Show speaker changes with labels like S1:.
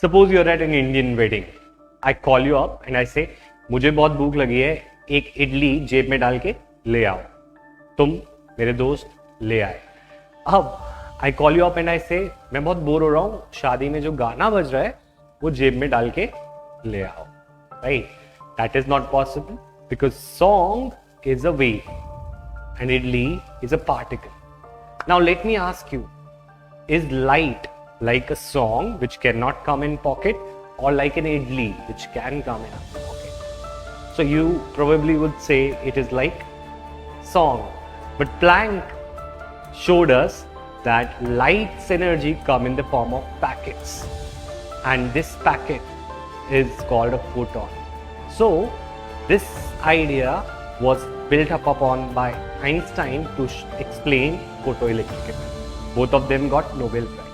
S1: Suppose you're at an Indian wedding. I call you up and I say, मुझे बहुत भूख लगी है, एक इडली जेब में डाल के ले आओ. तुम मेरे दोस्त ले आए. अब I call you up and I say, मैं बहुत बोर हो रहा हूँ, शादी में जो गाना बज रहा है वो जेब में डाल के ले आओ. Right? That is not possible because song is a wave and idli is a particle. Now let me ask you, is light like a song which cannot come in pocket, or like an idli which can come in a pocket? So you probably would say it is like song, but Planck showed us that light's energy come in the form of packets, and this packet is called a photon. So this idea was built up upon by Einstein to explain photoelectric effect. Both of them got Nobel Prize.